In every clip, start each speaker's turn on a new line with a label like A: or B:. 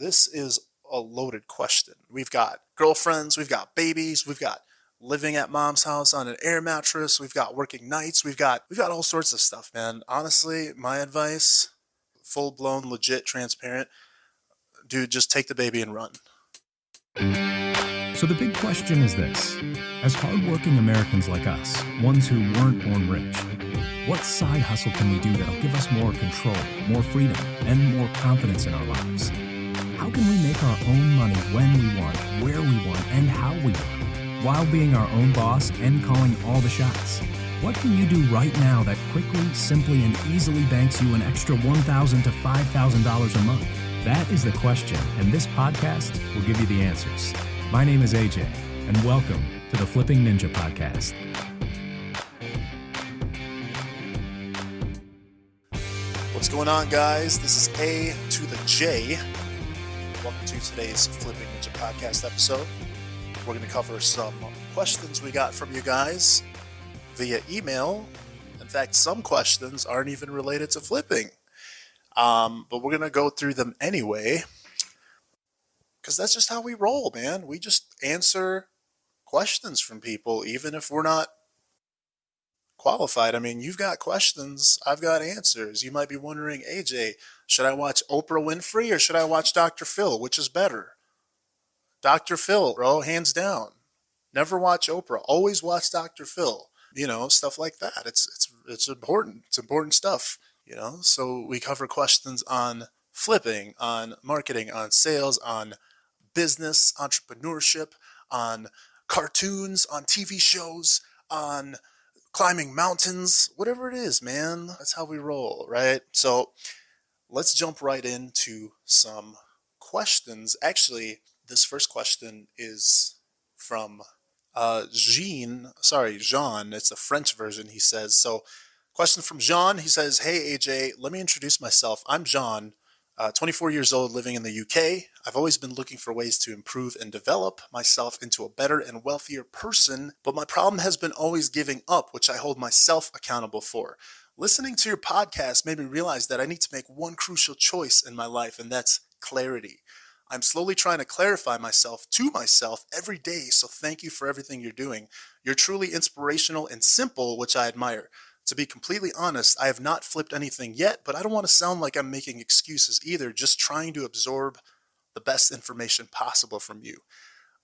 A: This is a loaded question. We've got girlfriends, we've got babies, we've got living at mom's house on an air mattress, we've got working nights, we've got all sorts of stuff, man. Honestly, my advice, full blown, legit, transparent, dude, just take the baby and run.
B: So the big question is this. As hardworking Americans like us, ones who weren't born rich, what side hustle can we do that'll give us more control, more freedom, and more confidence in our lives? How can we make our own money when we want, where we want, and how we want, while being our own boss and calling all the shots? What can you do right now that quickly, simply, and easily banks you an extra $1,000 to $5,000 a month? That is the question, and this podcast will give you the answers. My name is AJ, and welcome to the Flipping Ninja Podcast.
A: What's going on, guys? This is A to the J. Welcome to today's Flipping Ninja Podcast episode. We're going to cover some questions we got from you guys via email. In fact, some questions aren't even related to flipping. But we're going to go through them anyway, because that's just how we roll, man. We just answer questions from people, even if we're not qualified. I mean, you've got questions, I've got answers. You might be wondering, AJ, should I watch Oprah Winfrey or should I watch Dr. Phil? Which is better? Dr. Phil, bro, hands down. Never watch Oprah. Always watch Dr. Phil. You know, stuff like that. It's important. It's important stuff. You know, so we cover questions on flipping, on marketing, on sales, on business, entrepreneurship, on cartoons, on TV shows, on climbing mountains, whatever it is, man. That's how we roll, right? So let's jump right into some questions. Actually, this first question is from Jean. It's the French version, he says. So question from Jean. He says, hey, AJ, let me introduce myself. I'm Jean, 24 years old, living in the UK. I've always been looking for ways to improve and develop myself into a better and wealthier person, but my problem has been always giving up, which I hold myself accountable for. Listening to your podcast made me realize that I need to make one crucial choice in my life, and that's clarity. I'm slowly trying to clarify myself to myself every day, so thank you for everything you're doing. You're truly inspirational and simple, which I admire. To be completely honest, I have not flipped anything yet, but I don't want to sound like I'm making excuses either, just trying to absorb the best information possible from you.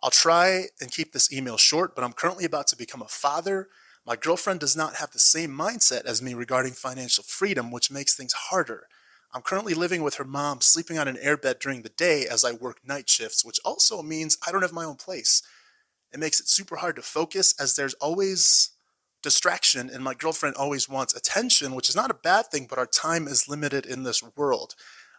A: I'll try and keep this email short, but I'm currently about to become a father. My girlfriend does not have the same mindset as me regarding financial freedom, which makes things harder. I'm currently living with her mom, sleeping on an airbed during the day as I work night shifts, which also means I don't have my own place. It makes it super hard to focus as there's always distraction, and my girlfriend always wants attention, which is not a bad thing, but our time is limited in this world.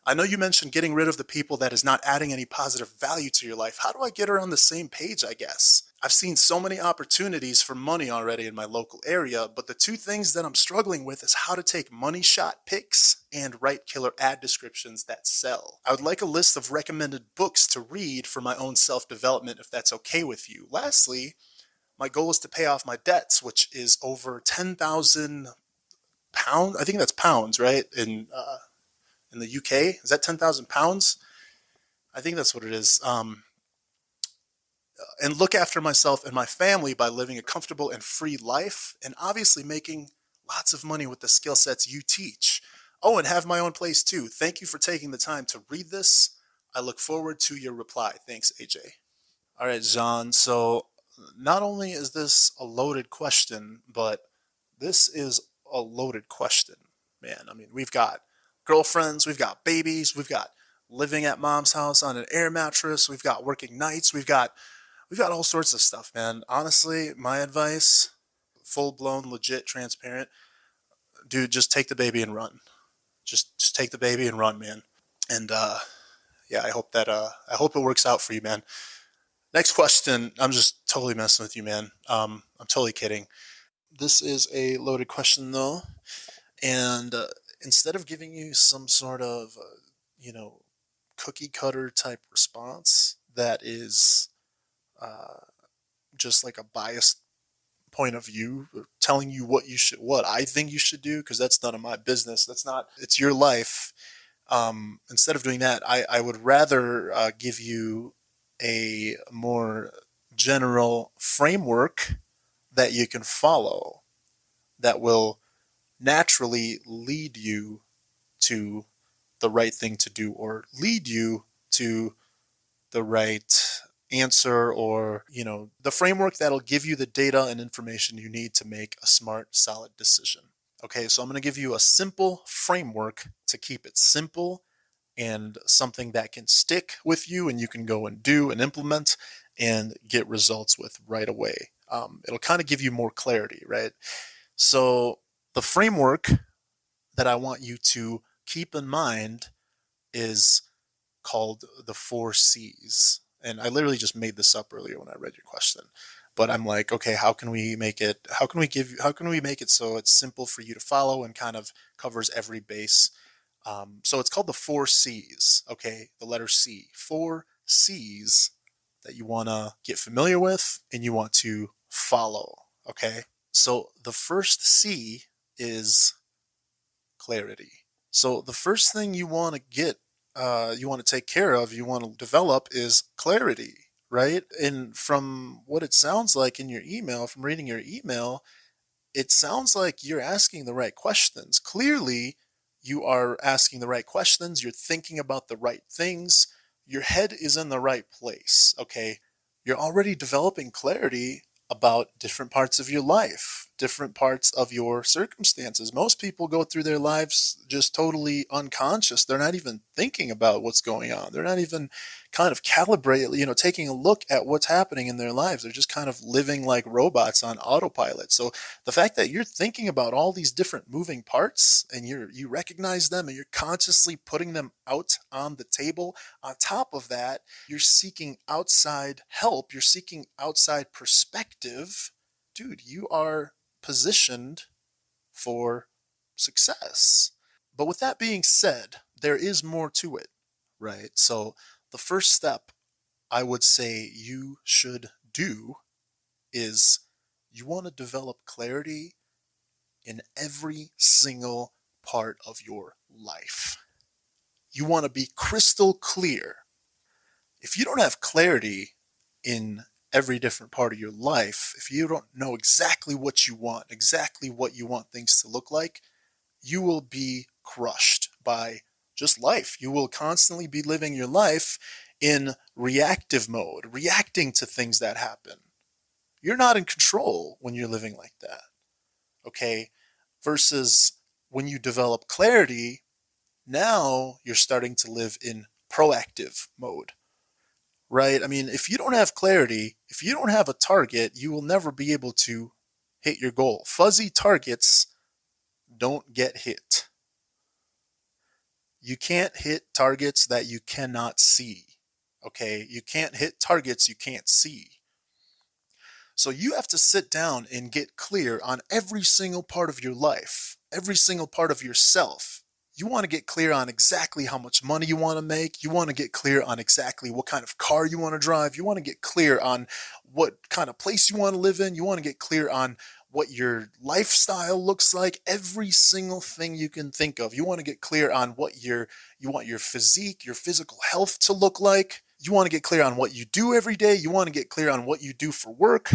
A: I know you mentioned getting rid of the people that is not adding any positive value to your life. How do I get her on the same page, I guess? I've seen so many opportunities for money already in my local area, but the two things that I'm struggling with is how to take money shot pics and write killer ad descriptions that sell. I would like a list of recommended books to read for my own self-development if that's okay with you. Lastly, my goal is to pay off my debts, which is over 10,000 pounds. I think that's pounds, right? In the UK, is that 10,000 pounds? I think that's what it is. And look after myself and my family by living a comfortable and free life, and obviously making lots of money with the skill sets you teach. Oh, and have my own place too. Thank you for taking the time to read this. I look forward to your reply. Thanks, AJ. All right, Jean. So not only is this a loaded question, but this is a loaded question, man. I mean, we've got girlfriends, we've got babies, we've got living at mom's house on an air mattress, we've got working nights, we've got all sorts of stuff, man. Honestly, my advice, full blown, legit, transparent, dude, just take the baby and run. Just take the baby and run, man. And yeah, I hope it works out for you, man. Next question. I'm just totally messing with you, man. I'm totally kidding. This is a loaded question, though. And instead of giving you some sort of, cookie cutter type response that is just like a biased point of view, telling you what I think you should do, because that's none of my business. It's your life. Instead of doing that, I would rather give you a more general framework that you can follow that will naturally lead you to the right thing to do or lead you to the right answer, or the framework that'll give you the data and information you need to make a smart, solid decision. Okay, so I'm going to give you a simple framework to keep it simple and something that can stick with you and you can go and do and implement and get results with right away. It'll kind of give you more clarity, right? So the framework that I want you to keep in mind is called the 4 C's. And I literally just made this up earlier when I read your question. But I'm like, okay, how can we make it so it's simple for you to follow and kind of covers every base? So it's called the 4 C's, okay? The letter C. 4 C's that you want to get familiar with and you want to follow, okay? So the first C is clarity. So the first thing you want to you want to take care of, you want to develop is clarity, right? And from what it sounds like in your email, from reading your email, it sounds like you're asking the right questions. Clearly, you are asking the right questions. You're thinking about the right things. Your head is in the right place, okay? You're already developing clarity about different parts of your life, different parts of your circumstances. Most people go through their lives just totally unconscious. They're not even thinking about what's going on. They're not even kind of calibrated, taking a look at what's happening in their lives. They're just kind of living like robots on autopilot. So the fact that you're thinking about all these different moving parts and you recognize them and you're consciously putting them out on the table, on top of that, you're seeking outside help, you're seeking outside perspective, dude, you are positioned for success. But with that being said, there is more to it, right? So the first step I would say you should do is you want to develop clarity in every single part of your life. You want to be crystal clear. If you don't have clarity in every different part of your life, if you don't know exactly what you want things to look like, you will be crushed by just life. You will constantly be living your life in reactive mode, reacting to things that happen. You're not in control when you're living like that, okay? Versus when you develop clarity, now you're starting to live in proactive mode, right? I mean, if you don't have clarity, if you don't have a target, you will never be able to hit your goal. Fuzzy targets don't get hit. You can't hit targets that you cannot see, okay? You can't hit targets you can't see. So you have to sit down and get clear on every single part of your life, every single part of yourself. You want to get clear on exactly how much money you want to make. You want to get clear on exactly what kind of car you want to drive. You want to get clear on what kind of place you want to live in. You want to get clear on what your lifestyle looks like, every single thing you can think of. You want to get clear on what you want your physique, your physical health to look like. You want to get clear on what you do every day. You want to get clear on what you do for work,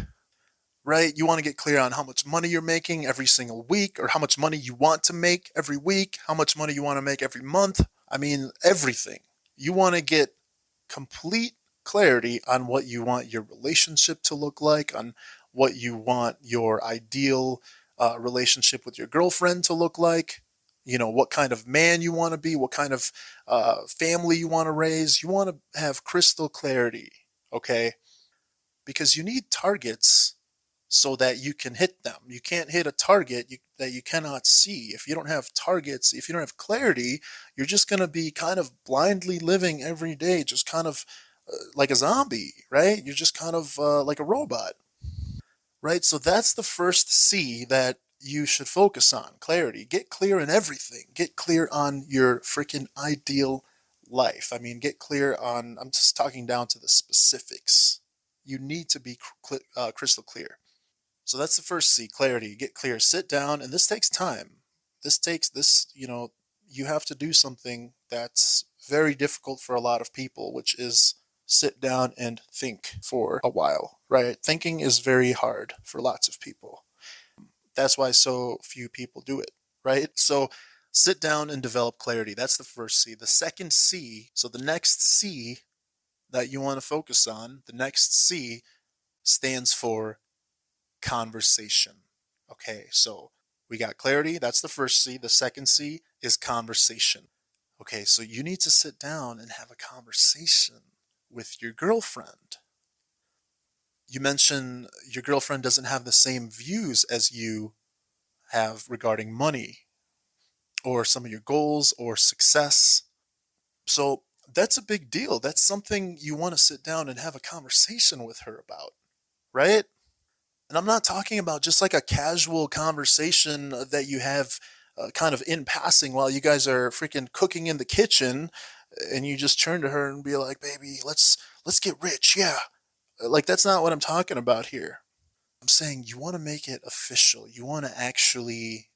A: right? You want to get clear on how much money you're making every single week, or how much money you want to make every week, how much money you want to make every month. I mean, everything. You want to get complete clarity on what you want your relationship to look like, on what you want your ideal relationship with your girlfriend to look like, what kind of man you want to be, what kind of family you want to raise. You want to have crystal clarity, okay? Because you need targets so that you can hit them. You can't hit a target that you cannot see. If you don't have targets, if you don't have clarity, you're just going to be kind of blindly living every day, just kind of like a zombie, right? You're just kind of like a robot, right? So that's the first C that you should focus on: clarity. Get clear in everything. Get clear on your freaking ideal life. I mean, get clear on, I'm just talking down to the specifics. You need to be crystal clear. So that's the first C, clarity. Get clear, sit down, and this takes time. This takes this, you have to do something that's very difficult for a lot of people, which is sit down and think for a while, right? Thinking is very hard for lots of people. That's why so few people do it, right? So sit down and develop clarity. That's the first C. The second C, so the next C that you want to focus on, the next C stands for conversation. Okay, so we got clarity. That's the first C. The second C is conversation. Okay, so you need to sit down and have a conversation with your girlfriend. You mentioned your girlfriend doesn't have the same views as you have regarding money or some of your goals or success. So that's a big deal. That's something you want to sit down and have a conversation with her about, right? And I'm not talking about just like a casual conversation that you have kind of in passing while you guys are freaking cooking in the kitchen, and you just turn to her and be like, "Baby, let's get rich." Yeah. Like that's not what I'm talking about here. I'm saying you want to make it official. You want to actually,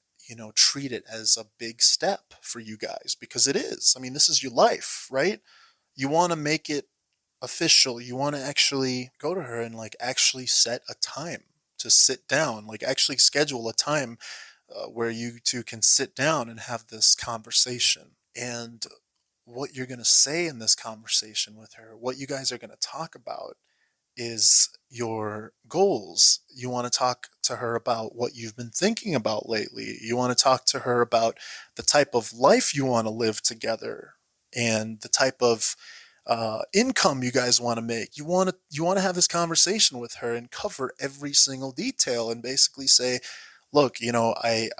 A: treat it as a big step for you guys because it is. I mean, this is your life, right? You want to make it official. You want to actually go to her and like actually set a time to sit down, like actually schedule a time where you two can sit down and have this conversation. And what you're going to say in this conversation with her, what you guys are going to talk about is your goals. You want to talk to her about what you've been thinking about lately. You want to talk to her about the type of life you want to live together and the type of income you guys want to make. You want to have this conversation with her and cover every single detail and basically say, look, I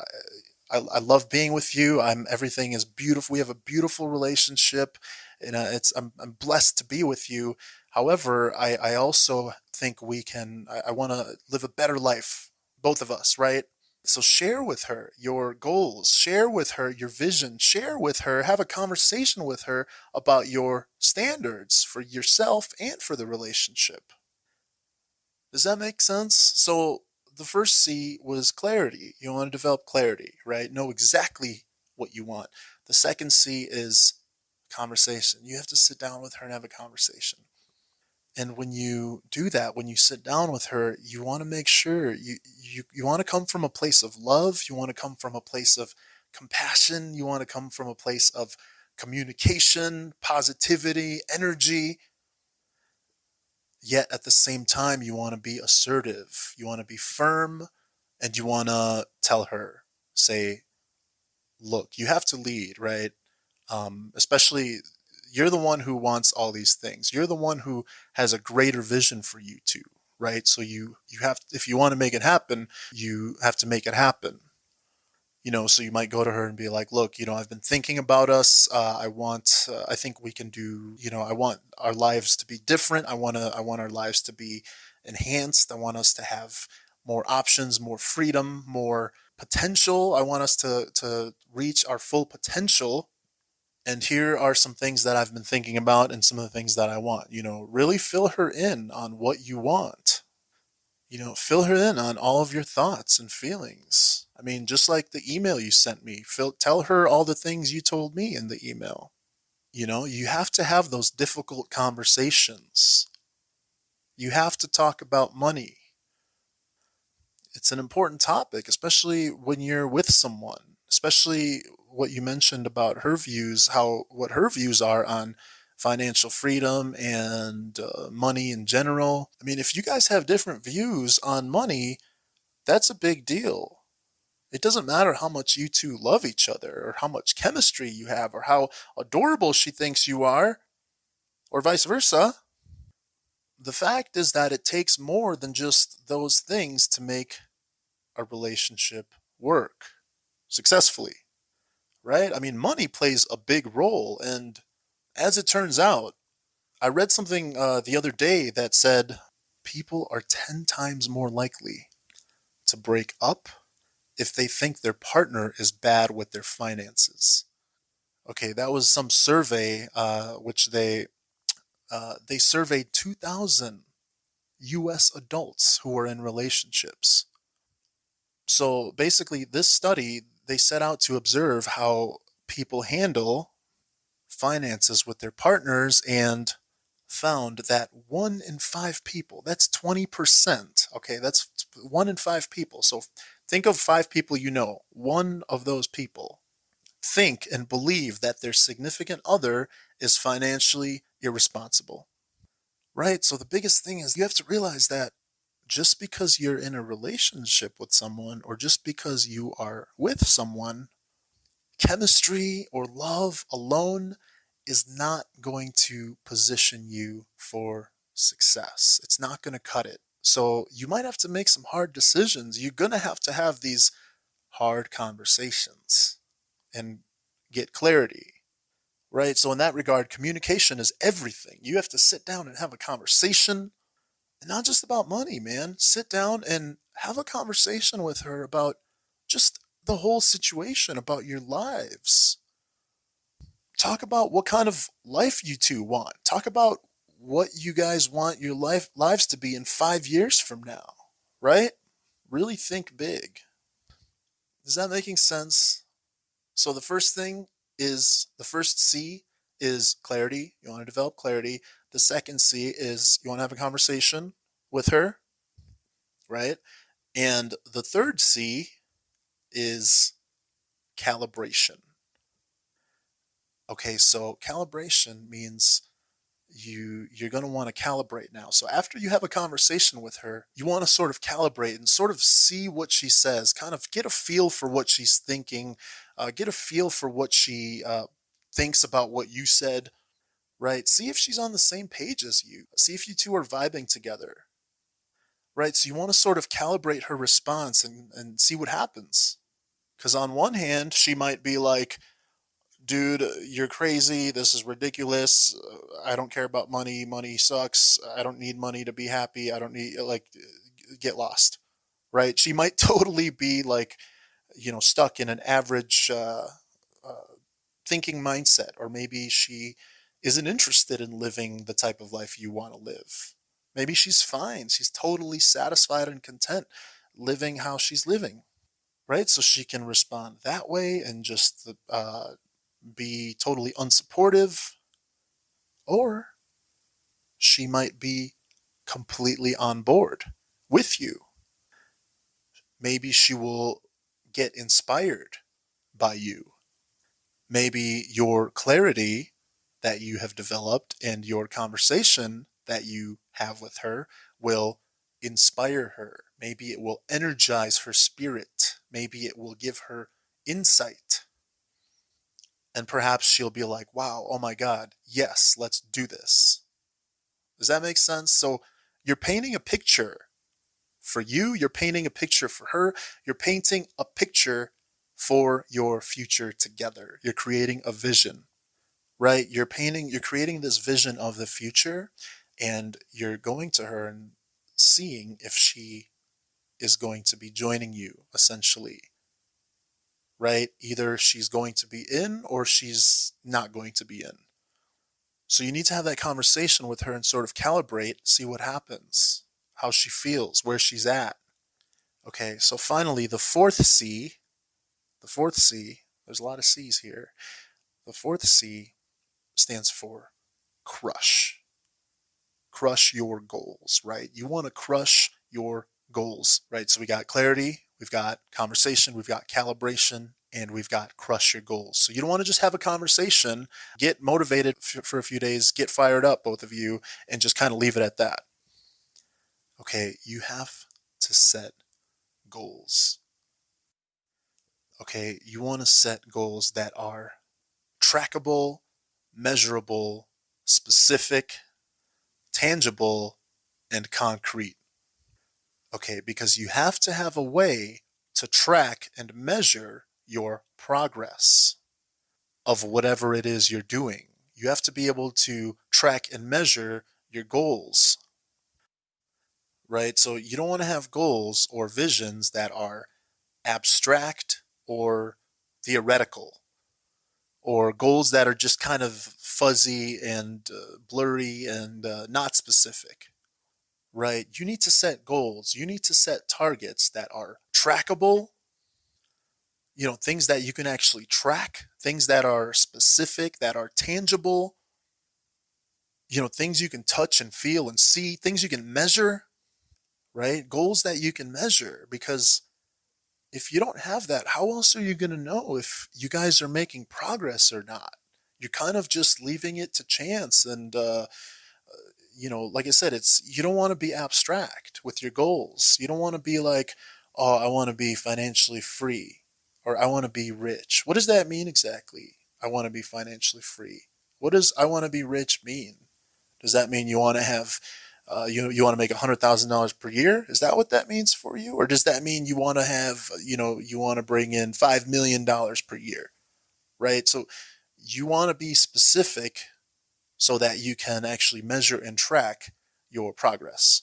A: love being with you. Everything is beautiful. We have a beautiful relationship, and I'm blessed to be with you. However, I also think I want to live a better life, both of us, right? So share with her your goals, share with her your vision, share with her, have a conversation with her about your standards for yourself and for the relationship. Does that make sense? So the first C was clarity. You want to develop clarity, right? Know exactly what you want. The second C is conversation. You have to sit down with her and have a conversation. And when you do that, when you sit down with her, you want to make sure you want to come from a place of love. You want to come from a place of compassion. You want to come from a place of communication, positivity, energy. Yet at the same time, you want to be assertive. You want to be firm, and you want to tell her, say, look, you have to lead, right? Especially you're the one who wants all these things. You're the one who has a greater vision for you too, right? So you have, if you want to make it happen, you have to make it happen. So you might go to her and be like, look, I've been thinking about us. I think we can do, I want our lives to be different. I want our lives to be enhanced. I want us to have more options, more freedom, more potential. I want us to reach our full potential. And here are some things that I've been thinking about and some of the things that I want. Really fill her in on what you want. Fill her in on all of your thoughts and feelings. I mean, just like the email you sent me, tell her all the things you told me in the email. You have to have those difficult conversations. You have to talk about money. It's an important topic, especially when you're with someone, especially what you mentioned about her views, what her views are on financial freedom and money in general. I mean, if you guys have different views on money, that's a big deal. It doesn't matter how much you two love each other or how much chemistry you have or how adorable she thinks you are or vice versa. The fact is that it takes more than just those things to make a relationship work successfully, right? I mean, money plays a big role. And as it turns out, I read something the other day that said people are 10 times more likely to break up if they think their partner is bad with their finances. Okay, that was some survey which they surveyed 2,000 U.S. adults who were in relationships. So basically, this study, they set out to observe how people handle finances with their partners and found that 1 in 5 people, that's 20%. Okay, that's 1 in 5 people. So think of 5 people you know. One of those people think and believe that their significant other is financially irresponsible. Right? So the biggest thing is you have to realize that just because you're in a relationship with someone or just because you are with someone, chemistry or love alone is not going to position you for success. It's not going to cut it. So you might have to make some hard decisions. You're going to have these hard conversations and get clarity, right? So in that regard, communication is everything. You have to sit down and have a conversation, and not just about money, man. Sit down and have a conversation with her about just the whole situation, about your lives. Talk about what kind of life you two want. Talk about what you guys want your lives to be in 5 years from now, right? Really think big. Is that making sense? So the first C is clarity. You want to develop clarity. The second C is you want to have a conversation with her, right? And the third C is calibration. Okay, so calibration means you're going to want to calibrate now. So after you have a conversation with her, you want to sort of calibrate and sort of see what she says, kind of get a feel for what she's thinking, get a feel for what she thinks about what you said, right? See if she's on the same page as you. See if you two are vibing together, right? So you want to sort of calibrate her response and see what happens. Because on one hand, she might be like, dude, you're crazy. This is ridiculous. I don't care about money. Money sucks. I don't need money to be happy. I don't need, like, get lost, right? She might totally be like, stuck in an average thinking mindset, or maybe she isn't interested in living the type of life you want to live. Maybe she's fine. She's totally satisfied and content living how she's living, right? So she can respond that way and just be totally unsupportive, or she might be completely on board with you. Maybe she will get inspired by you. Maybe your clarity that you have developed and your conversation that you have with her will inspire her. Maybe it will energize her spirit. Maybe it will give her insight. And perhaps she'll be like, wow, oh my God, yes, let's do this. Does that make sense? So you're painting a picture for you, you're painting a picture for her, you're painting a picture for your future together. You're creating a vision, right? You're creating this vision of the future, and you're going to her and seeing if she is going to be joining you, essentially, right? Either she's going to be in or she's not going to be in. So you need to have that conversation with her and sort of calibrate, see what happens, how she feels, where she's at. Okay, so finally, the fourth C, there's a lot of C's here. The fourth C stands for crush. Crush your goals, right? You want to crush your goals, right? So we got clarity, we've got conversation, we've got calibration, and we've got crush your goals. So you don't want to just have a conversation, get motivated for a few days, get fired up, both of you, and just kind of leave it at that. Okay, you have to set goals. Okay, you want to set goals that are trackable, measurable, specific, tangible, and concrete. Okay, because you have to have a way to track and measure your progress of whatever it is you're doing. You have to be able to track and measure your goals, right? So you don't want to have goals or visions that are abstract or theoretical, or goals that are just kind of fuzzy and blurry and not specific, right? You need to set goals. You need to set targets that are trackable, things that you can actually track, things that are specific, that are tangible, things you can touch and feel and see, things you can measure, right? Goals that you can measure, because if you don't have that, how else are you going to know if you guys are making progress or not? You're kind of just leaving it to chance. And, like I said, you don't want to be abstract with your goals. You don't want to be like, oh, I want to be financially free or I want to be rich. What does that mean exactly? I want to be financially free. What does I want to be rich mean? Does that mean you want to have, you want to make $100,000 per year? Is that what that means for you? Or does that mean you want to have, you want to bring in $5 million per year, right? So you want to be specific so that you can actually measure and track your progress,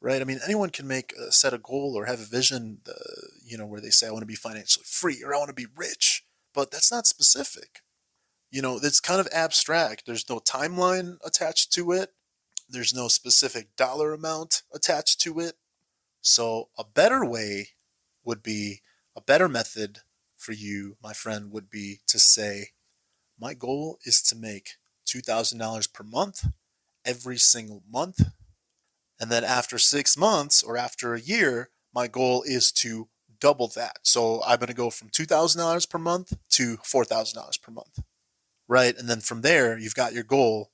A: right? I mean, anyone can set a goal or have a vision, where they say, I want to be financially free or I want to be rich, but that's not specific. It's kind of abstract. There's no timeline attached to it. There's no specific dollar amount attached to it. So a better way would be, a better method for you, my friend, would be to say, my goal is to make $2,000 per month every single month. And then after 6 months or after a year, my goal is to double that. So I'm going to go from $2,000 per month to $4,000 per month, right? And then from there, you've got your goal.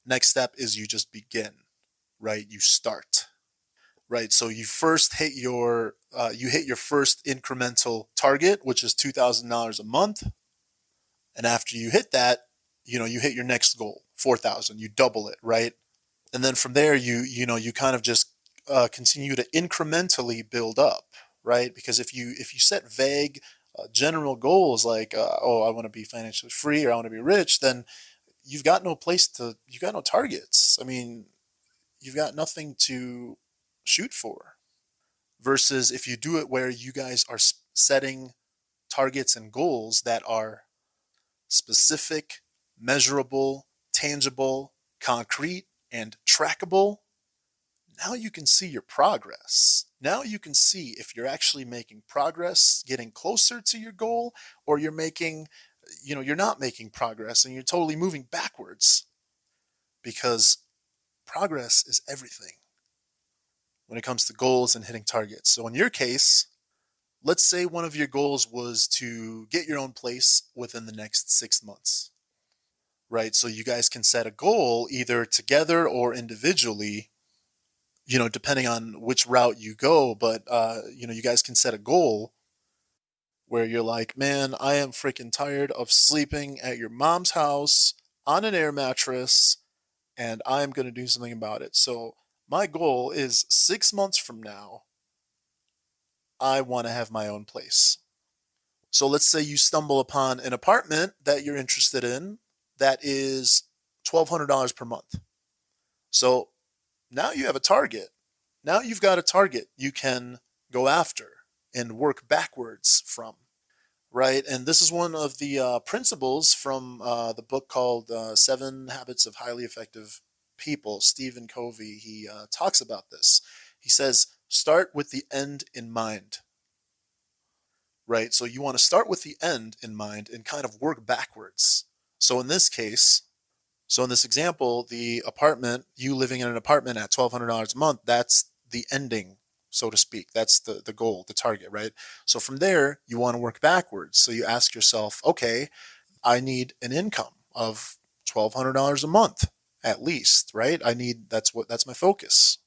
A: Next step is you just begin, right? You start, right? So you first hit your first incremental target, which is $2,000 a month. And after you hit that, you hit your next goal, 4,000, you double it, right? And then from there, you kind of just continue to incrementally build up, right? Because if you set vague, general goals like, oh, I want to be financially free or I want to be rich, then you've got no targets. I mean, you've got nothing to shoot for. Versus if you do it where you guys are setting targets and goals that are specific, measurable, tangible, concrete, and trackable, now you can see your progress. Now you can see if you're actually making progress, getting closer to your goal, or you're not making progress and you're totally moving backwards, because progress is everything when it comes to goals and hitting targets. So in your case, let's say one of your goals was to get your own place within the next 6 months, right? So you guys can set a goal either together or individually, depending on which route you go. But, you guys can set a goal where you're like, man, I am freaking tired of sleeping at your mom's house on an air mattress, and I'm going to do something about it. So my goal is 6 months from now, I want to have my own place. So let's say you stumble upon an apartment that you're interested in that is $1,200 per month. So now you have a target. Now you've got a target you can go after and work backwards from, right? And this is one of the principles from the book called 7 Habits of Highly Effective People. Stephen Covey, he talks about this. He says, start with the end in mind, right? So you want to start with the end in mind and kind of work backwards. So in this example, the apartment, you living in an apartment at $1,200 a month, that's the ending, so to speak. That's the goal, the target, right? So from there, you want to work backwards. So you ask yourself, okay, I need an income of $1,200 a month at least, right? That's my focus.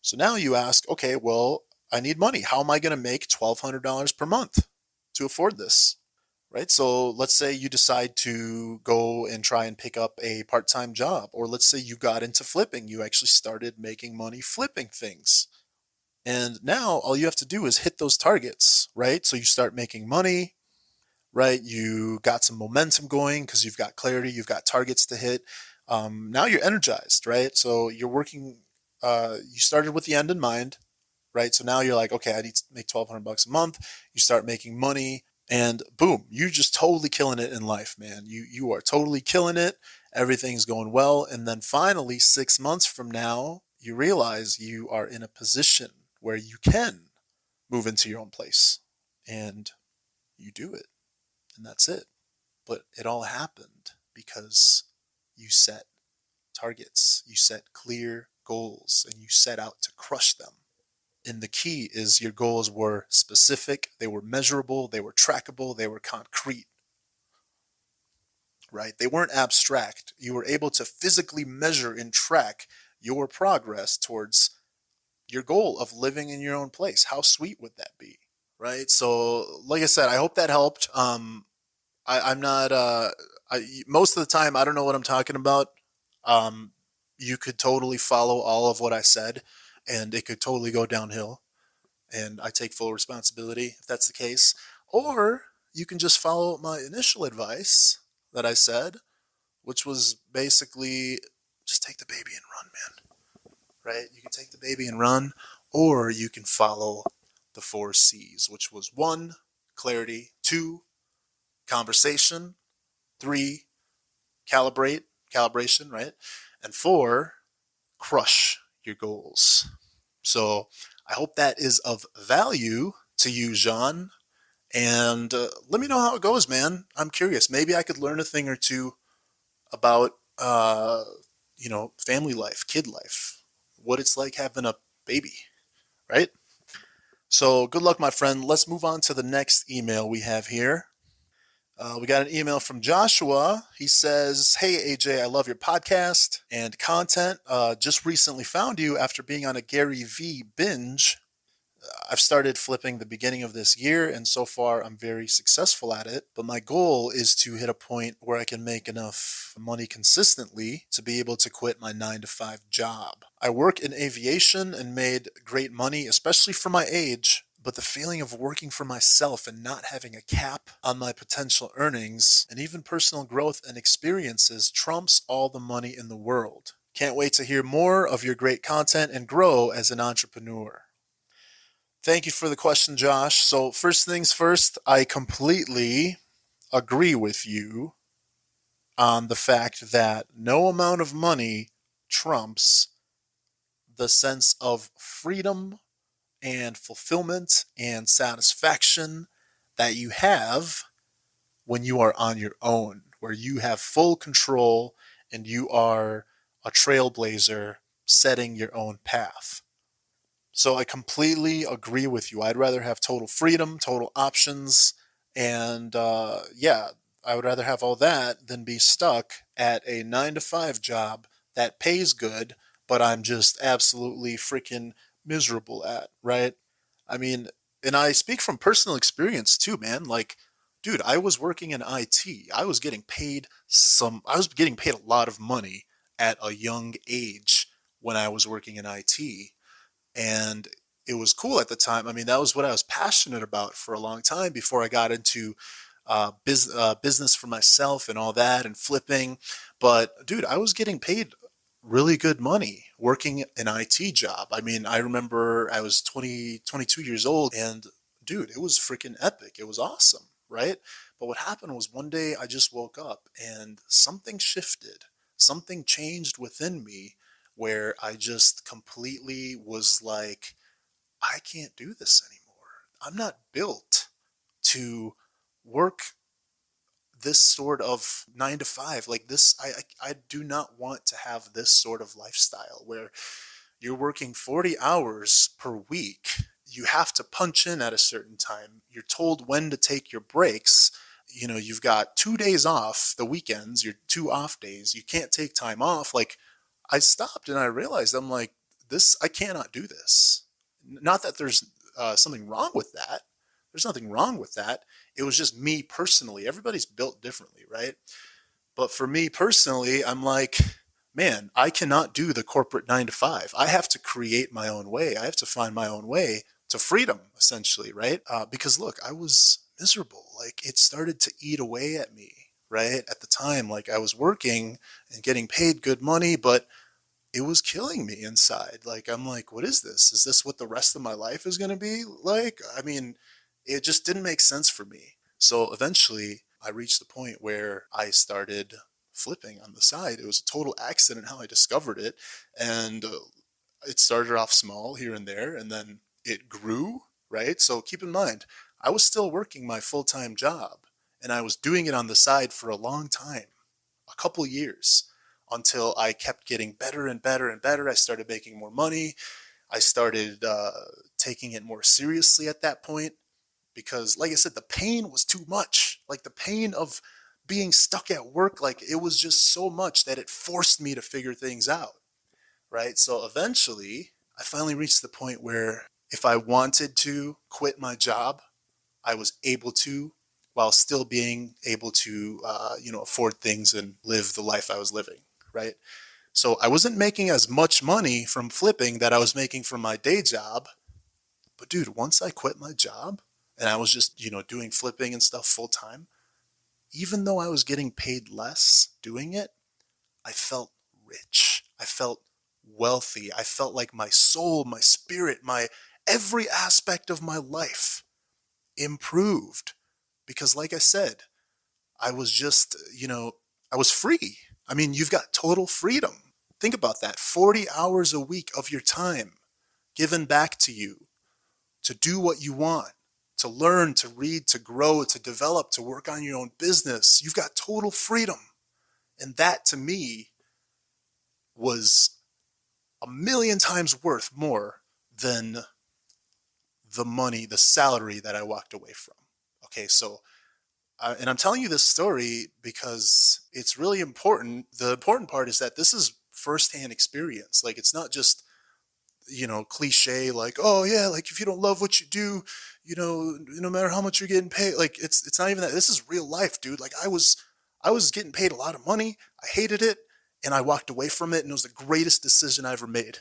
A: So now you ask, okay, well, I need money. How am I going to make $1,200 per month to afford this? Right? So let's say you decide to go and try and pick up a part-time job, or let's say you got into flipping. You actually started making money flipping things. And now all you have to do is hit those targets, right? So you start making money, right? You got some momentum going because you've got clarity, you've got targets to hit. Now you're energized, right? So you're working, you started with the end in mind, right? So now you're like, okay, I need to make $1,200 a month. You start making money. And boom, you're just totally killing it in life, man. You are totally killing it. Everything's going well. And then finally, 6 months from now, you realize you are in a position where you can move into your own place and you do it, and that's it. But it all happened because you set targets, you set clear goals, and you set out to crush them. And the key is your goals were specific, they were measurable, they were trackable, they were concrete, right? They weren't abstract. You were able to physically measure and track your progress towards your goal of living in your own place. How sweet would that be? Right. So, like I said, I hope that helped. I'm not, most of the time, I don't know what I'm talking about. Um, you could totally follow all of what I said and it could totally go downhill. And I take full responsibility if that's the case. Or you can just follow my initial advice that I said, which was basically just take the baby and run, man. Right? You can take the baby and run, or you can follow the 4 C's, which was 1, clarity, 2, conversation, 3, calibration, right? And 4, crush your goals. So I hope that is of value to you, Jean. And let me know how it goes, man. I'm curious. Maybe I could learn a thing or two about, family life, kid life, what it's like having a baby, right? So good luck, my friend. Let's move on to the next email we have here. We got an email from Joshua. He says, "Hey, AJ, I love your podcast and content. Just recently found you after being on a Gary V binge. I've started flipping the beginning of this year, and so far I'm very successful at it. But my goal is to hit a point where I can make enough money consistently to be able to quit my 9-to-5 job. I work in aviation and made great money, especially for my age. But the feeling of working for myself and not having a cap on my potential earnings and even personal growth and experiences trumps all the money in the world. Can't wait to hear more of your great content and grow as an entrepreneur." Thank you for the question, Josh. So first things first, I completely agree with you on the fact that no amount of money trumps the sense of freedom and fulfillment and satisfaction that you have when you are on your own, where you have full control and you are a trailblazer setting your own path. So I completely agree with you. I'd rather have total freedom, total options, and I would rather have all that than be stuck at a 9-to-5 job that pays good, but I'm just absolutely freaking miserable at, right? I mean, and I speak from personal experience too, man. Like, dude, I was working in IT. I was getting paid a lot of money at a young age when I was working in IT, and it was cool at the time. I mean, that was what I was passionate about for a long time before I got into business for myself and all that and flipping. But dude, I was getting paid really good money working an IT job. I mean, I remember I was 20, 22 years old, and dude, it was freaking epic. It was awesome, right? But what happened was one day I just woke up and something shifted. Something changed within me where I just completely was like, I can't do this anymore. I'm not built to work this sort of 9-to-5 like this. I do not want to have this sort of lifestyle where you're working 40 hours per week. You have to punch in at a certain time. You're told when to take your breaks. You know, you've got 2 days off, the weekends, your 2 off days. You can't take time off. Like, I stopped and I realized, I'm like, I cannot do this. Not that there's something wrong with that. There's nothing wrong with that. It was just me personally. Everybody's built differently, right? But for me personally, I'm like, man, I cannot do the corporate 9-to-5. I have to create my own way. I have to find my own way to freedom, essentially, right? Because look, I was miserable. Like, it started to eat away at me, right? At the time, like, I was working and getting paid good money, but it was killing me inside. Like, I'm like, what is this? Is this what the rest of my life is going to be like? I mean, it just didn't make sense for me. So eventually I reached the point where I started flipping on the side. It was a total accident how I discovered it. And it started off small here and there, and then it grew, right? So keep in mind, I was still working my full-time job, and I was doing it on the side for a long time, a couple years, until I kept getting better and better and better. I started making more money. I started taking it more seriously at that point because, like I said, the pain was too much. Like the pain of being stuck at work, like it was just so much that it forced me to figure things out, right? So eventually, I finally reached the point where if I wanted to quit my job, I was able to, while still being able to, afford things and live the life I was living, right? So I wasn't making as much money from flipping that I was making from my day job. But dude, once I quit my job and I was just, doing flipping and stuff full time, even though I was getting paid less doing it, I felt rich. I felt wealthy. I felt like my soul, my spirit, my every aspect of my life improved because, like I said, I was just, I was free. I mean, you've got total freedom. Think about that. 40 hours a week of your time given back to you to do what you want, to learn, to read, to grow, to develop, to work on your own business. You've got total freedom. And that to me was a million times worth more than the money, the salary that I walked away from. Okay, so, and I'm telling you this story because it's really important. The important part is that this is firsthand experience. Like, it's not just, cliche, like, oh yeah, like if you don't love what you do, no matter how much you're getting paid, like it's not even that. This is real life, dude. Like I was getting paid a lot of money. I hated it and I walked away from it and it was the greatest decision I ever made.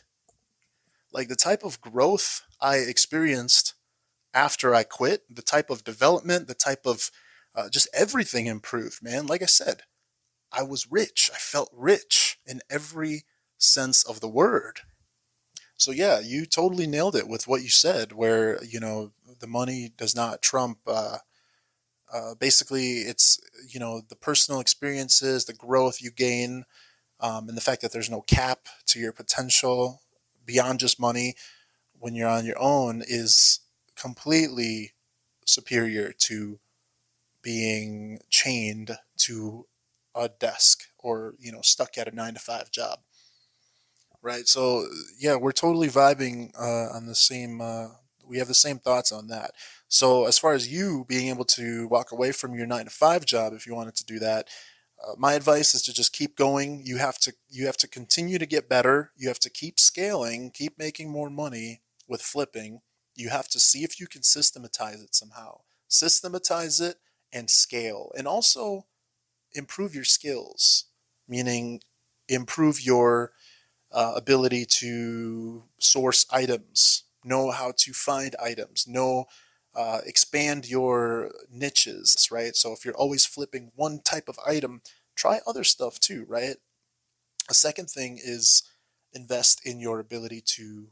A: Like the type of growth I experienced after I quit, the type of development, the type of just everything improved, man. Like I said, I was rich. I felt rich in every sense of the word. So yeah, you totally nailed it with what you said, where the money does not trump. Basically, it's the personal experiences, the growth you gain, and the fact that there's no cap to your potential beyond just money when you're on your own is completely superior to being chained to a desk or stuck at a 9 to 5 job. Right. So yeah, we're totally vibing on the same. We have the same thoughts on that. So as far as you being able to walk away from your 9 to 5 job, if you wanted to do that, my advice is to just keep going. You have to continue to get better. You have to keep scaling, keep making more money with flipping. You have to see if you can systematize it somehow. Systematize it and scale, and also improve your skills. Meaning, improve your ability to source items, know how to find items, expand your niches, right? So if you're always flipping one type of item, try other stuff too, right? A second thing is invest in your ability to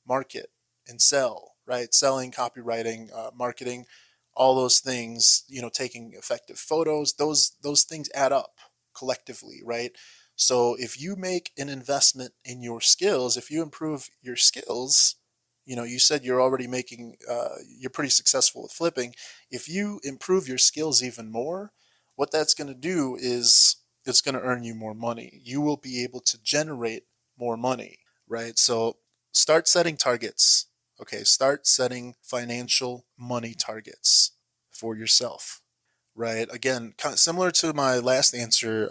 A: market and sell, right? Selling, copywriting, marketing, all those things, taking effective photos, those things add up collectively, right? So if you make an investment in your skills, if you improve your skills, you said you're already you're pretty successful with flipping. If you improve your skills even more, what that's going to do is it's going to earn you more money. You will be able to generate more money, right? So start setting targets. Okay, start setting financial money targets for yourself, right? Again, kind of similar to my last answer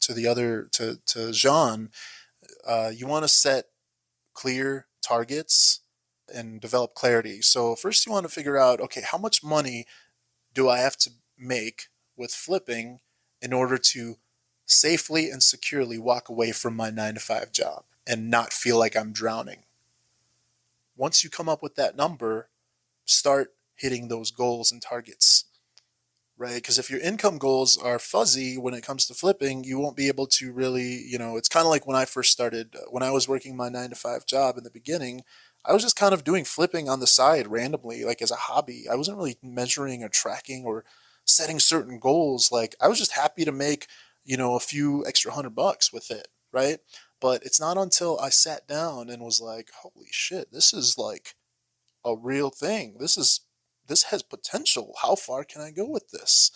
A: to the other to Jean. You want to set clear targets and develop clarity. So first, you want to figure out, okay, how much money do I have to make with flipping in order to safely and securely walk away from my 9 to 5 job and not feel like I'm drowning. Once you come up with that number, start hitting those goals and targets, right? Because if your income goals are fuzzy when it comes to flipping, you won't be able to really, it's kind of like when I first started, when I was working my 9 to 5 job in the beginning, I was just kind of doing flipping on the side randomly, like as a hobby. I wasn't really measuring or tracking or setting certain goals. Like I was just happy to make, a few extra $100 with it, right? But it's not until I sat down and was like, holy shit, this is like a real thing. This has potential. How far can I go with this?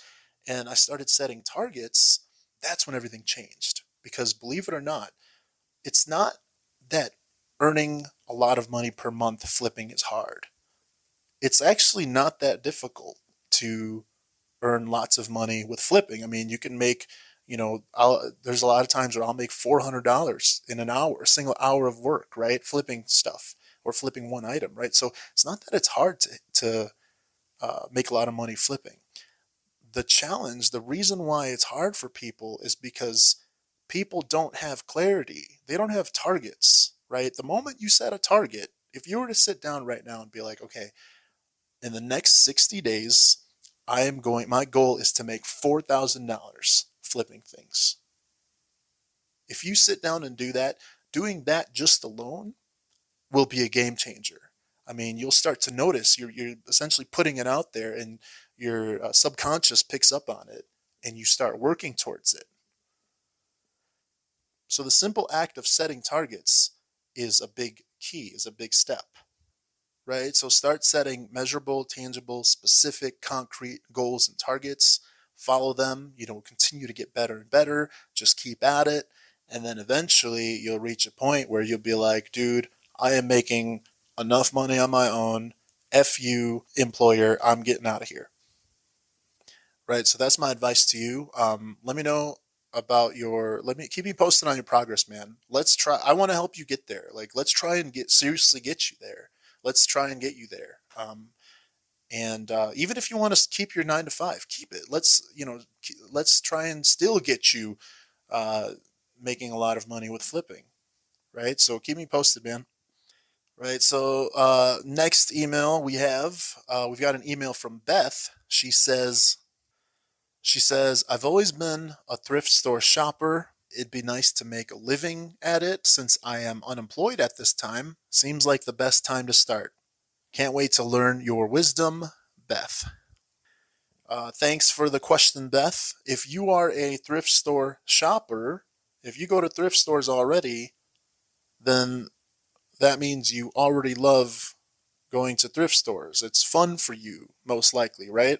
A: And I started setting targets. That's when everything changed. Because believe it or not, it's not that earning a lot of money per month flipping is hard. It's actually not that difficult to earn lots of money with flipping. I mean, you can make, there's a lot of times where I'll make $400 in an hour, a single hour of work, right? Flipping stuff or flipping one item, right? So it's not that it's hard to make a lot of money flipping. The challenge, the reason why it's hard for people is because people don't have clarity. They don't have targets, right? The moment you set a target, if you were to sit down right now and be like, okay, in the next 60 days, my goal is to make $4,000 flipping things. If you sit down and do that, doing that just alone will be a game changer. I mean, you'll start to notice you're essentially putting it out there, and your subconscious picks up on it, and you start working towards it. So the simple act of setting targets is a big key, is a big step, right? So start setting measurable, tangible, specific, concrete goals and targets. Follow them. Continue to get better and better. Just keep at it. And then eventually you'll reach a point where you'll be like, dude, I am making enough money on my own. F you, employer, I'm getting out of here. Right. So that's my advice to you. Let me know about keep me posted on your progress, man. Let's try. I want to help you get there. Like, let's try and seriously get you there. Let's try and get you there. And even if you want to keep your 9 to 5, keep it. Let's try and still get you making a lot of money with flipping. Right. So keep me posted, man. Right. So next email we've got an email from Beth. She says, I've always been a thrift store shopper. It'd be nice to make a living at it since I am unemployed at this time. Seems like the best time to start. Can't wait to learn your wisdom, Beth. Thanks for the question, Beth. If you are a thrift store shopper, if you go to thrift stores already, then that means you already love going to thrift stores. It's fun for you, most likely, right?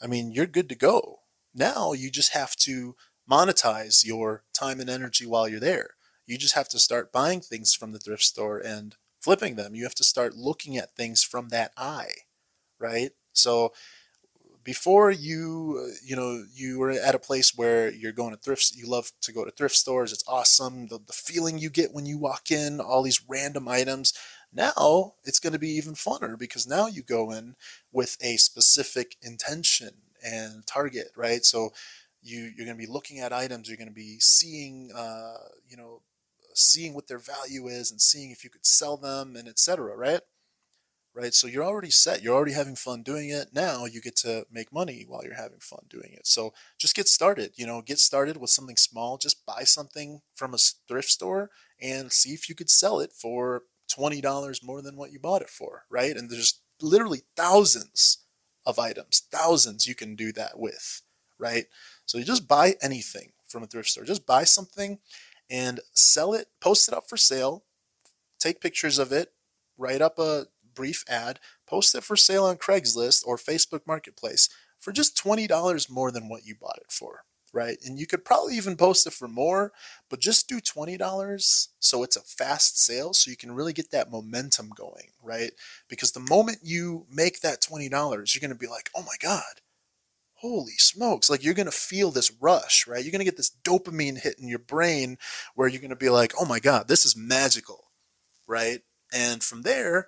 A: I mean, you're good to go. Now you just have to monetize your time and energy while you're there. You just have to start buying things from the thrift store and flipping them. You have to start looking at things from that eye, right? So before you were at a place where you're going to thrifts, you love to go to thrift stores. It's awesome. The feeling you get when you walk in, all these random items. Now it's going to be even funner because now you go in with a specific intention and target, right? So you're going to be looking at items. You're going to be seeing, seeing what their value is and seeing if you could sell them and etc. Right? Right. So you're already set. You're already having fun doing it. Now you get to make money while you're having fun doing it. So just get started. Get started with something small. Just buy something from a thrift store and see if you could sell it for $20 more than what you bought it for. Right. And there's literally thousands of items, thousands you can do that with. Right. So you just buy anything from a thrift store. Just buy something and sell it, post it up for sale, take pictures of it, write up a brief ad, post it for sale on Craigslist or Facebook Marketplace for just $20 more than what you bought it for, right? And you could probably even post it for more, but just do $20 so it's a fast sale so you can really get that momentum going, right? Because the moment you make that $20, you're going to be like, oh my God, holy smokes. Like, you're going to feel this rush, right? You're going to get this dopamine hit in your brain where you're going to be like, oh my God, this is magical, right? And from there,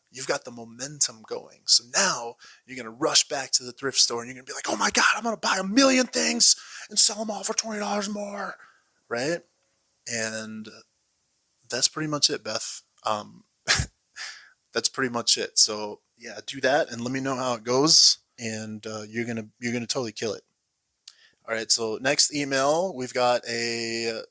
A: you've got the momentum going. So now you're going to rush back to the thrift store and you're going to be like, oh my God, I'm going to buy 1,000,000 things and sell them all for $20 more. Right. And that's pretty much it, Beth. That's pretty much it. So yeah, do that and let me know how it goes. And you're going to totally kill it. All right. So next email, we've got a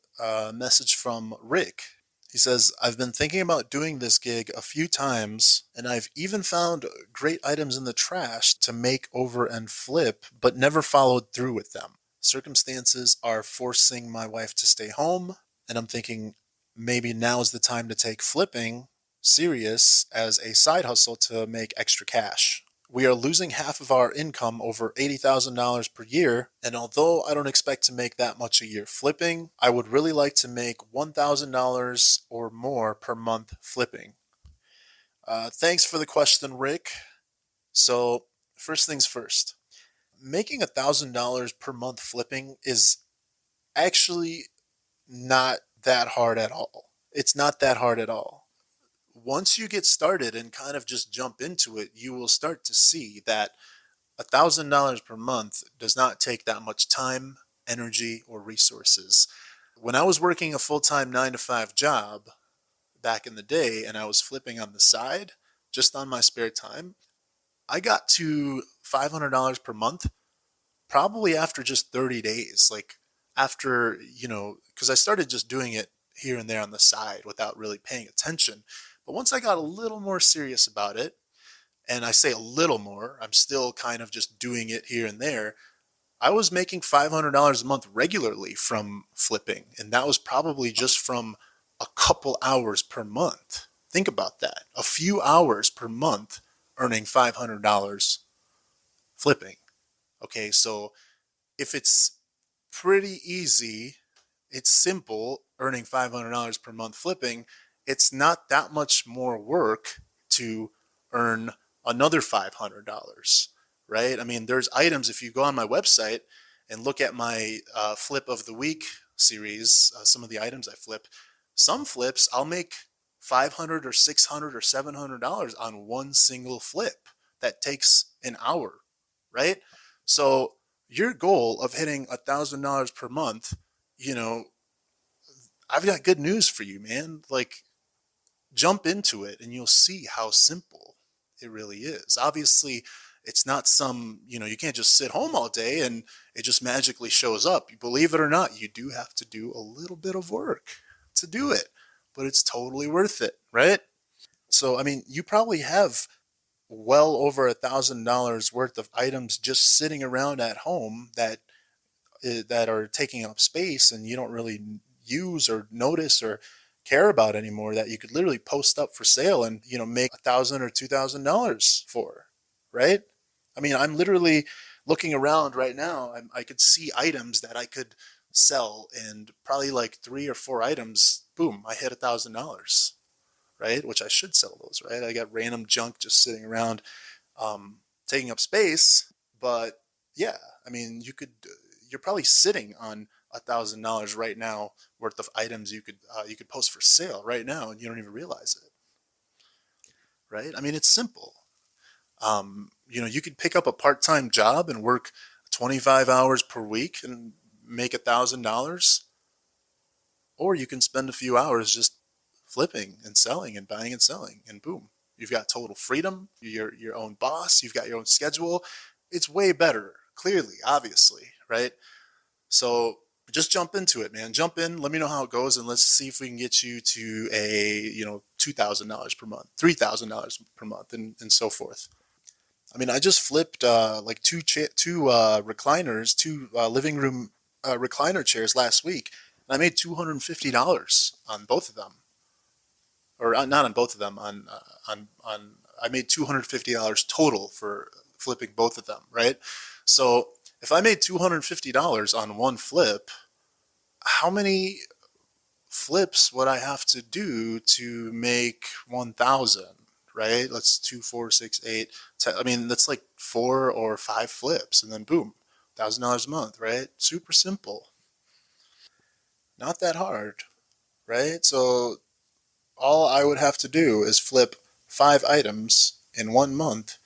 A: message from Rick. He says, I've been thinking about doing this gig a few times, and I've even found great items in the trash to make over and flip, but never followed through with them. Circumstances are forcing my wife to stay home, and I'm thinking maybe now's the time to take flipping serious as a side hustle to make extra cash. We are losing half of our income, over $80,000 per year, and although I don't expect to make that much a year flipping, I would really like to make $1,000 or more per month flipping. Thanks for the question, Rick. So, first things first, making $1,000 per month flipping is actually not that hard at all. It's not that hard at all. Once you get started and kind of just jump into it, you will start to see that $1,000 per month does not take that much time, energy, or resources. When I was working a full-time 9 to 5 job back in the day and I was flipping on the side, just on my spare time, I got to $500 per month probably after just 30 days. Like after, because I started just doing it here and there on the side without really paying attention. But once I got a little more serious about it, and I say a little more, I'm still kind of just doing it here and there. I was making $500 a month regularly from flipping, and that was probably just from a couple hours per month. Think about that. A few hours per month earning $500 flipping. Okay, so if it's pretty easy, it's simple earning $500 per month flipping, it's not that much more work to earn another $500, right? I mean, there's items, if you go on my website and look at my flip of the week series, some of the items I flip, some flips I'll make $500 or $600 or $700 on one single flip that takes an hour, right? So your goal of hitting $1,000 per month, I've got good news for you, man. Like, jump into it and you'll see how simple it really is. Obviously, it's not you can't just sit home all day and it just magically shows up. You believe it or not, you do have to do a little bit of work to do it, but it's totally worth it, right? So, I mean, you probably have well over $1,000 worth of items just sitting around at home that are taking up space and you don't really use or notice or care about anymore, that you could literally post up for sale and make $1,000 or $2,000 for, right? I mean, I'm literally looking around right now. I could see items that I could sell, and probably like 3 or 4 items, boom, I hit $1,000, right? Which I should sell those, right? I got random junk just sitting around, taking up space, but yeah, I mean, you're probably sitting on $1,000 right now worth of items you could post for sale right now, and you don't even realize it, right? I mean, it's simple. You could pick up a part-time job and work 25 hours per week and make $1,000, or you can spend a few hours just flipping and selling and buying and selling, and boom, you've got total freedom. You're your own boss. You've got your own schedule. It's way better, clearly, obviously, right? So just jump into it, man. Jump in. Let me know how it goes, and let's see if we can get you to a $2,000 per month, $3,000 per month, and so forth. I mean, I just flipped like two recliners, two living room recliner chairs last week, and I made $250 on both of them, or not on both of them. On I made $250 total for flipping both of them, right? So if I made $250 on one flip, how many flips would I have to do to make 1,000? Right? Let's 2, 4, 6, 8, 10. I mean, that's like 4 or 5 flips, and then boom, $1,000 a month, right? Super simple. Not that hard, right? So all I would have to do is flip 5 items in 1 month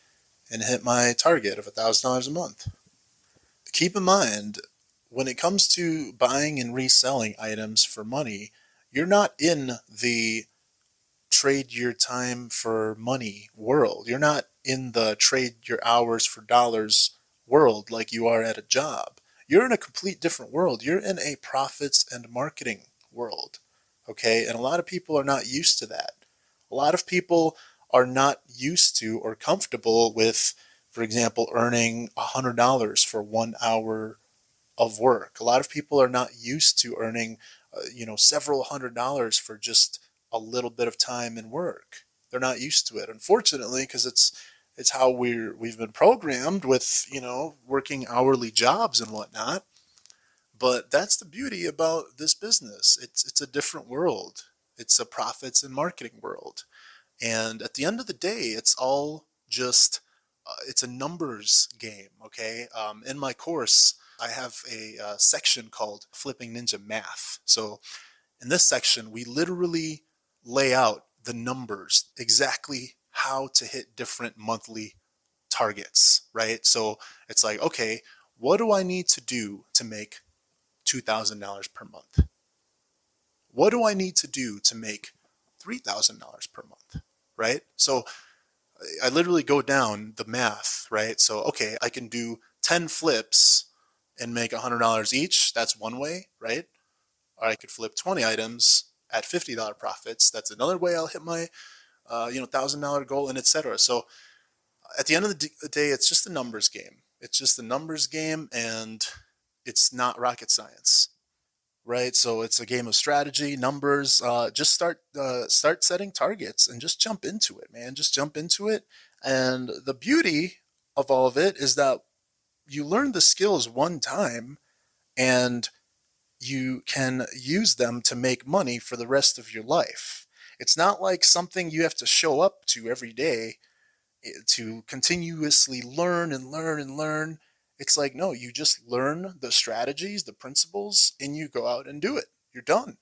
A: and hit my target of $1,000 a month. Keep in mind, when it comes to buying and reselling items for money, you're not in the trade your time for money world. You're not in the trade your hours for dollars world like you are at a job. You're in a complete different world. You're in a profits and marketing world. Okay? And a lot of people are not used to that. A lot of people are not used to or comfortable with, for example, earning $100 for 1 hour of work. A lot of people are not used to earning, several $100s for just a little bit of time and work. They're not used to it, unfortunately, because it's how we've been programmed with, working hourly jobs and whatnot. But that's the beauty about this business. It's a different world. It's a profits and marketing world. And at the end of the day, it's all just it's a numbers game. Okay. In my course, I have a section called Flipping Ninja Math. So in this section, we literally lay out the numbers, exactly how to hit different monthly targets, right? So it's like, okay, what do I need to do to make $2,000 per month? What do I need to do to make $3,000 per month? Right? So I literally go down the math, right? So, okay, I can do 10 flips and make $100 each. That's one way, right? Or I could flip 20 items at $50 profits. That's another way I'll hit my, $1,000 goal, and etc. So at the end of the day, it's just a numbers game. It's just a numbers game, and it's not rocket science, right? So it's a game of strategy, numbers. Just start setting targets and just jump into it, man. Just jump into it. And the beauty of all of it is that you learn the skills one time, and you can use them to make money for the rest of your life. It's not like something you have to show up to every day to continuously learn and learn and learn. It's like, no, you just learn the strategies, the principles, and you go out and do it. You're done.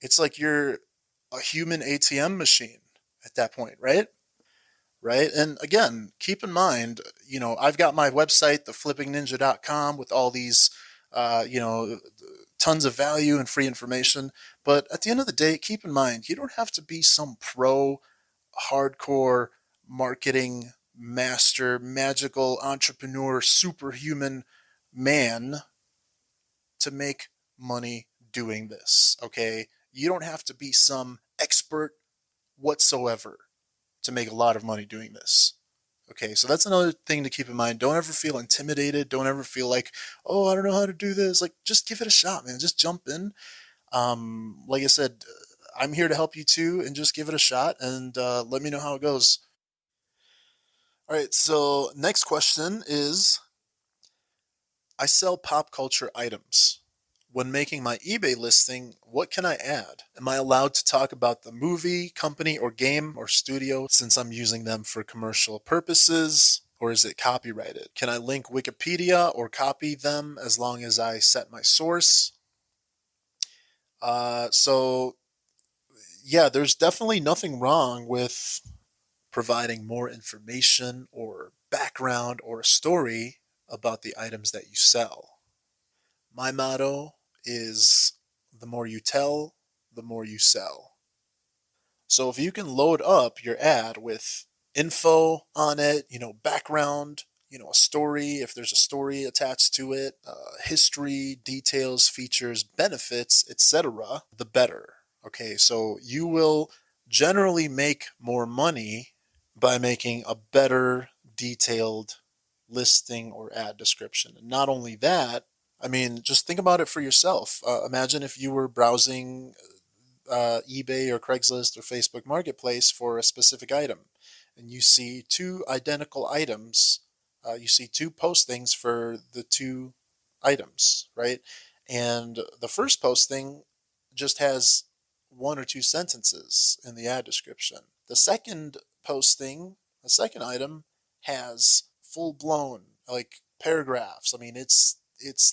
A: It's like you're a human ATM machine at that point, right? Right. And again, keep in mind, I've got my website, theflippingninja.com, with all these, tons of value and free information. But at the end of the day, keep in mind, you don't have to be some pro hardcore marketing master, magical entrepreneur, superhuman man to make money doing this. Okay. You don't have to be some expert whatsoever to make a lot of money doing this. Okay, so that's another thing to keep in mind. Don't ever feel intimidated. Don't ever feel like, oh, I don't know how to do this. Like, just give it a shot, man. Just jump in. Like I said, I'm here to help you too, and just give it a shot and let me know how it goes. All right, so next question is, I sell pop culture items. When making my eBay listing, what can I add? Am I allowed to talk about the movie, company, or game or studio since I'm using them for commercial purposes? Or is it copyrighted? Can I link Wikipedia or copy them as long as I set my source? So, yeah, there's definitely nothing wrong with providing more information or background or a story about the items that you sell. My motto is, the more you tell, the more you sell. So if you can load up your ad with info on it, background, a story, if there's a story attached to it, history, details, features, benefits, etc., the better. Okay, so you will generally make more money by making a better detailed listing or ad description. And not only that, I mean, just think about it for yourself. Imagine if you were browsing eBay or Craigslist or Facebook Marketplace for a specific item, and you see two identical items. You see two postings for the two items, right? And the first posting just has one or two sentences in the ad description. The second posting, the second item, has full blown like paragraphs. I mean, it's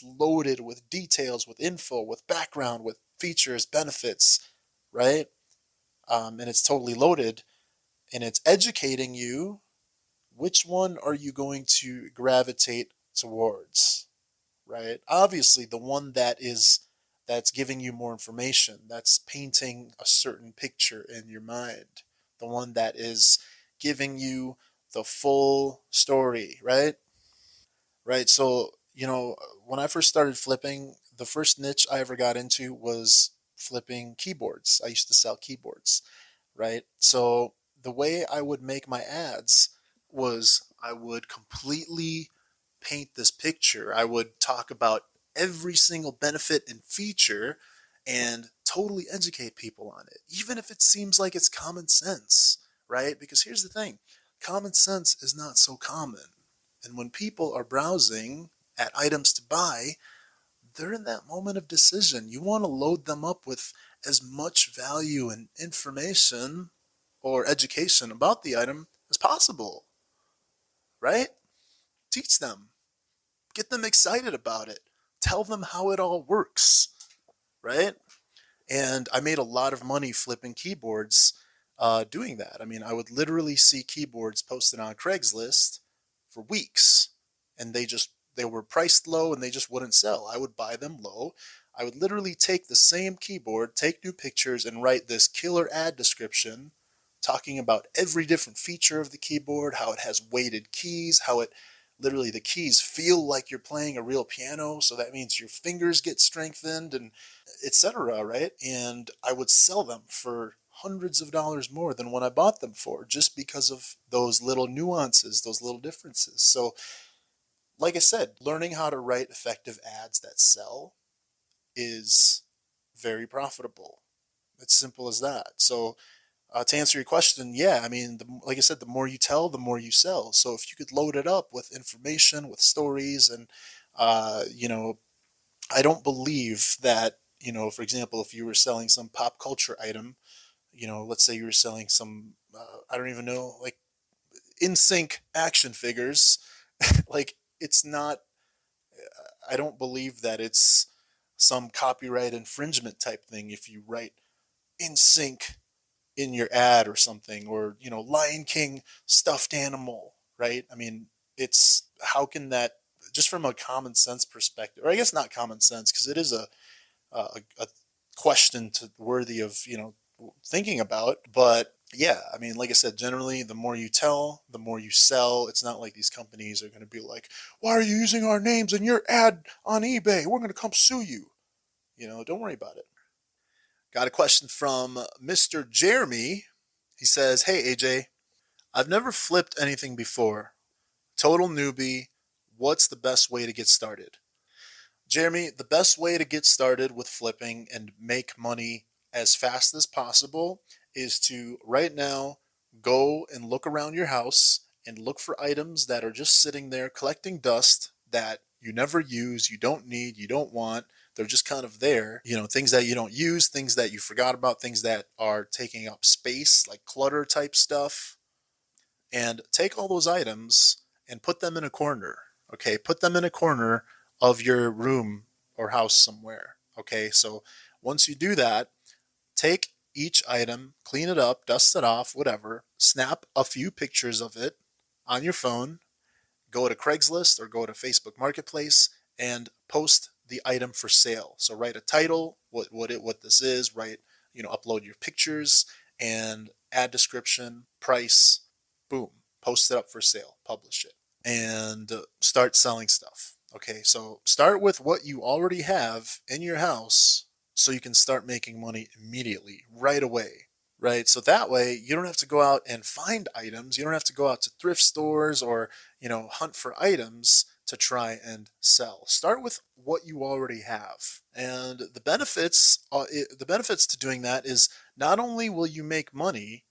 A: loaded with details, with info, with background, with features, benefits, right? And it's totally loaded, and it's educating you. Which one are you going to gravitate towards, right? Obviously, the one that's giving you more information, that's painting a certain picture in your mind, the one that is giving you the full story, right? Right. So, when I first started flipping, the first niche I ever got into was flipping keyboards. I used to sell keyboards, right? So, the way I would make my ads was I would completely paint this picture. I would talk about every single benefit and feature, and totally educate people on it, even if it seems like it's common sense, right? Because here's the thing, common sense is not so common. And when people are browsing at items to buy, they're in that moment of decision. You want to load them up with as much value and information or education about the item as possible, right? Teach them, get them excited about it, tell them how it all works, right? And I made a lot of money flipping keyboards doing that. I mean, I would literally see keyboards posted on Craigslist for weeks, and they were priced low and they just wouldn't sell. I would buy them low. I would literally take the same keyboard, take new pictures, and write this killer ad description talking about every different feature of the keyboard, how it has weighted keys, how it literally the keys feel like you're playing a real piano, so that means your fingers get strengthened, and etc., right? And I would sell them for hundreds of dollars more than what I bought them for, just because of those little nuances, those little differences. So like I said, learning how to write effective ads that sell is very profitable. It's simple as that. So to answer your question, yeah, I mean, like I said, the more you tell, the more you sell. So if you could load it up with information, with stories, and you know, I don't believe that, for example, if you were selling some pop culture item, let's say you were selling some, I don't even know, like in sync action figures, like it's not, I don't believe that it's some copyright infringement type thing if you write in sync in your ad or something, or Lion King stuffed animal, right? I mean, it's how can that, just from a common sense perspective, or I guess not common sense, because it is a question to worthy of thinking about. But yeah, I mean, like I said, generally the more you tell, the more you sell. It's not like these companies are going to be like, why are you using our names in your ad on eBay, we're going to come sue you. Don't worry about it. Got a question from Mr. Jeremy. He says, hey, AJ, I've never flipped anything before. Total newbie. What's the best way to get started? Jeremy, the best way to get started with flipping and make money as fast as possible is to right now go and look around your house and look for items that are just sitting there collecting dust that you never use, you don't need, you don't want. They're just kind of there, things that you don't use, things that you forgot about, things that are taking up space, like clutter type stuff. And take all those items and put them in a corner. Okay, put them in a corner of your room or house somewhere. Okay, so once you do that, take each item, clean it up, dust it off, whatever, snap a few pictures of it on your phone, go to Craigslist or go to Facebook Marketplace and post the item for sale. So write a title, what this is, write, upload your pictures and add description, price, boom, post it up for sale, publish it, and start selling stuff. Okay, so start with what you already have in your house so you can start making money immediately, right away, right? So that way you don't have to go out and find items. You don't have to go out to thrift stores or, hunt for items to try and sell. Start with what you already have. And the benefits to doing that is not only will you make money,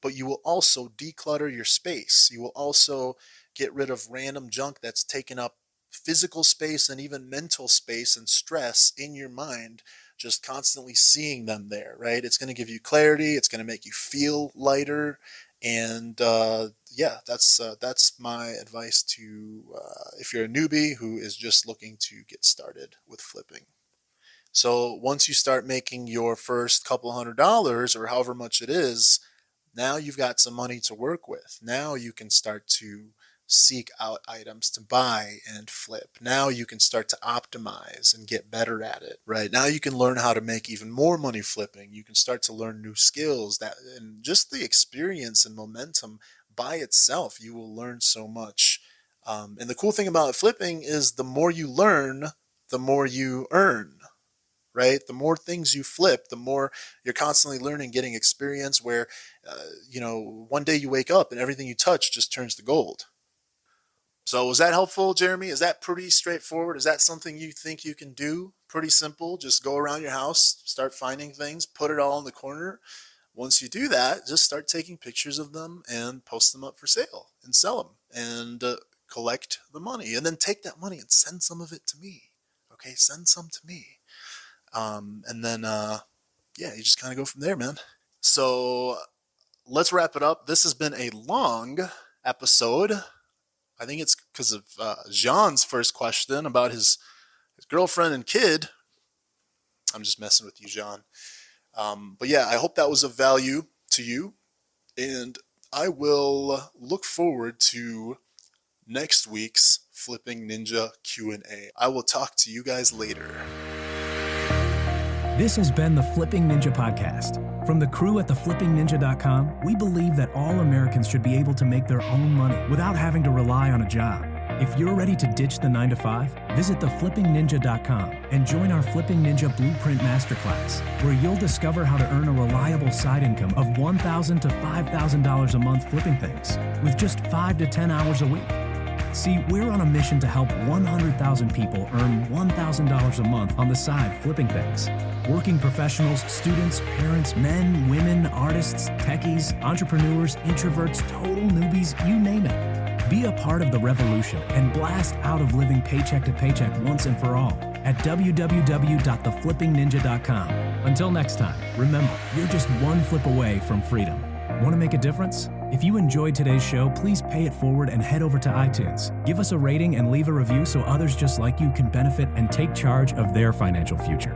A: but you will also declutter your space. You will also get rid of random junk that's taken up physical space and even mental space and stress in your mind, just constantly seeing them there, right? It's going to give you clarity. It's going to make you feel lighter. And yeah, that's my advice to if you're a newbie who is just looking to get started with flipping. So once you start making your first couple $100 or however much it is, now you've got some money to work with. Now you can start to seek out items to buy and flip. Now you can start to optimize and get better at it, right? Now you can learn how to make even more money flipping. You can start to learn new skills and just the experience and momentum by itself, you will learn so much. And the cool thing about flipping is the more you learn, the more you earn, right? The more things you flip, the more you're constantly learning, getting experience where, one day you wake up and everything you touch just turns to gold. So was that helpful, Jeremy? Is that pretty straightforward? Is that something you think you can do pretty simple. Just go around your house, start finding things, put it all in the corner. Once you do that, just start taking pictures of them and post them up for sale and sell them and collect the money. And then take that money and send some of it to me. Okay, send some to me. And then, yeah, you just kind of go from there, man. So let's wrap it up. This has been a long episode. I think it's because of Jean's first question about his girlfriend and kid. I'm just messing with you, Jean. But yeah, I hope that was of value to you. And I will look forward to next week's Flipping Ninja Q&A. I will talk to you guys later.
B: This has been the Flipping Ninja Podcast. From the crew at theflippingninja.com, we believe that all Americans should be able to make their own money without having to rely on a job. If you're ready to ditch the 9-to-5, visit theflippingninja.com and join our Flipping Ninja Blueprint Masterclass, where you'll discover how to earn a reliable side income of $1,000 to $5,000 a month flipping things with just 5 to 10 hours a week. See, we're on a mission to help 100,000 people earn $1,000 a month on the side flipping things. Working professionals, students, parents, men, women, artists, techies, entrepreneurs, introverts, total newbies, you name it. Be a part of the revolution and blast out of living paycheck to paycheck once and for all at www.theflippingninja.com. Until next time, remember, you're just one flip away from freedom. Want to make a difference? If you enjoyed today's show, please pay it forward and head over to iTunes. Give us a rating and leave a review so others just like you can benefit and take charge of their financial future.